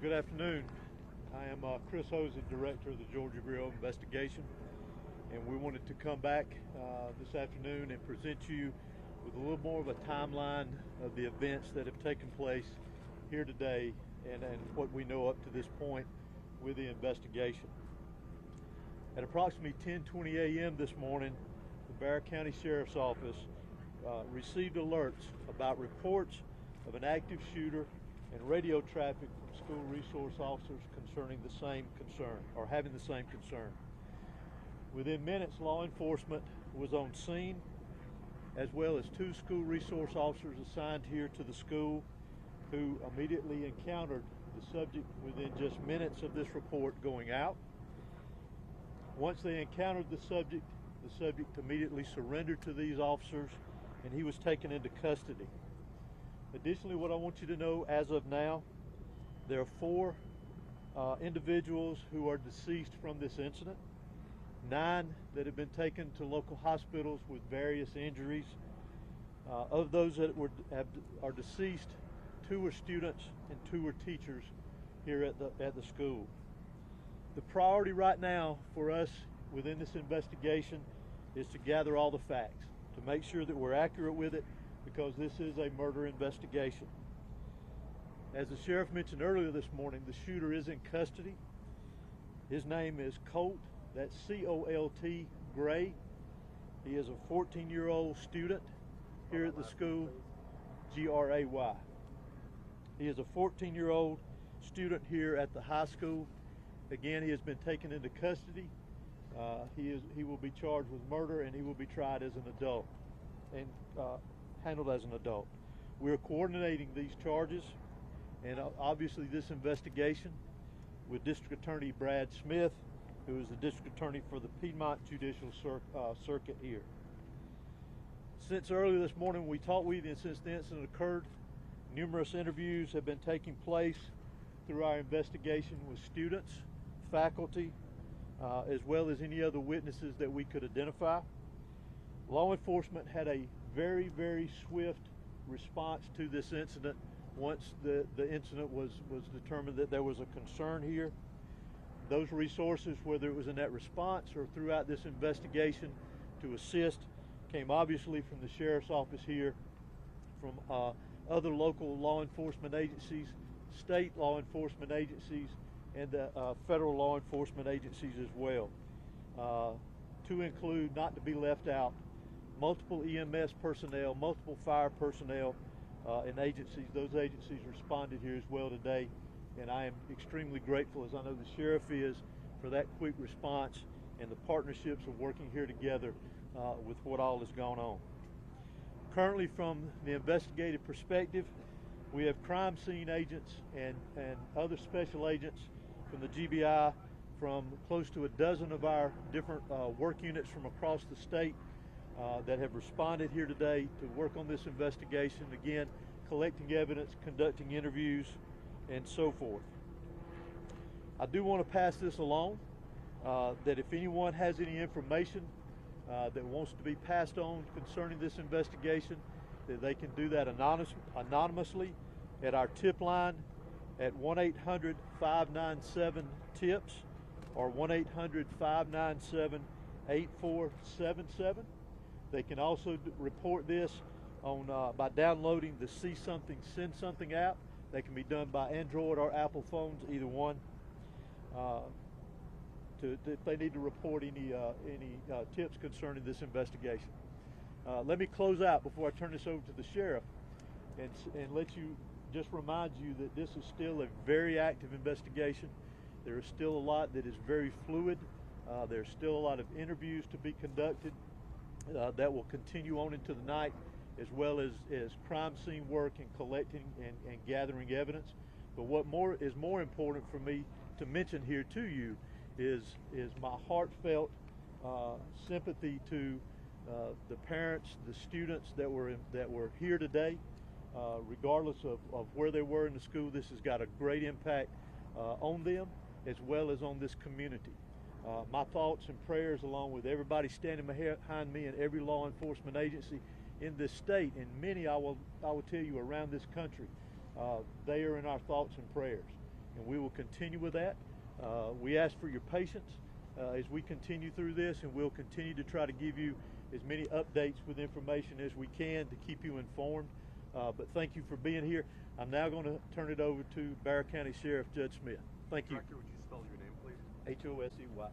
Good afternoon. I am Chris Hosey, Director of the Georgia Bureau of Investigation, and we wanted to come back this afternoon and present you with a little more of a timeline of the events that have taken place here today and what we know up to this point with the investigation. At approximately 10:20 a.m. this morning, the Barrow County Sheriff's Office received alerts about reports of an active shooter and radio traffic from school resource officers concerning the same concern, or having the same concern. Within minutes, law enforcement was on scene, as well as 2 school resource officers assigned here to the school who immediately encountered the subject within just minutes of this report going out. Once they encountered the subject immediately surrendered to these officers and he was taken into custody. Additionally, what I want you to know as of now, there are 4 individuals who are deceased from this incident, 9 that have been taken to local hospitals with various injuries. Of those that are deceased, 2 are students and 2 are teachers here at the school. The priority right now for us within this investigation is to gather all the facts, to make sure that we're accurate with it, because this is a murder investigation. As the sheriff mentioned earlier this morning, the shooter is in custody. His name is Colt, that's C-O-L-T, Gray. He is a 14-year-old student here at the school, G-R-A-Y. He is a 14-year-old student here at the high school. Again, he has been taken into custody. He will be charged with murder, and he will be tried as an adult and handled as an adult. We're coordinating these charges and obviously this investigation with District Attorney Brad Smith, who is the District Attorney for the Piedmont Judicial Circuit here. Since earlier this morning we talked with you, and since the incident occurred, numerous interviews have been taking place through our investigation with students, faculty, as well as any other witnesses that we could identify. Law enforcement had a very, very swift response to this incident once the incident was determined that there was a concern here. Those resources, whether it was in that response or throughout this investigation to assist, came obviously from the Sheriff's Office here, from other local law enforcement agencies, state law enforcement agencies, and federal law enforcement agencies as well. To include, not to be left out, multiple EMS personnel, multiple fire personnel, and agencies. Those agencies responded here as well today, and I am extremely grateful, as I know the sheriff is, for that quick response and the partnerships of working here together with what all has gone on. Currently, from the investigative perspective, we have crime scene agents and other special agents from the GBI, from close to a dozen of our different work units from across the state that have responded here today to work on this investigation, again, collecting evidence, conducting interviews, and so forth. I do want to pass this along, that if anyone has any information that wants to be passed on concerning this investigation, that they can do that anonymously at our tip line at 1-800-597-TIPS or 1-800-597-8477. They can also report this on by downloading the See Something, Send Something app. They can be done by Android or Apple phones, either one, if they need to report any tips concerning this investigation. Let me close out before I turn this over to the sheriff and let you just remind you that this is still a very active investigation. There is still a lot that is very fluid. There's still a lot of interviews to be conducted that will continue on into the night, as well as crime scene work and collecting and gathering evidence. But what is more important for me to mention here to you is my heartfelt sympathy to the parents, the students that were here today. Regardless of where they were in the school, this has got a great impact on them as well as on this community. My thoughts and prayers, along with everybody standing behind me and every law enforcement agency in this state, and many I will tell you around this country, they are in our thoughts and prayers. and we will continue with that. We ask for your patience as we continue through this, and we'll continue to try to give you as many updates with information as we can to keep you informed. But thank you for being here. I'm now going to turn it over to Barrow County Sheriff Jud Smith. Thank you. Director, would you spell your name, please? H-O-S-E-Y.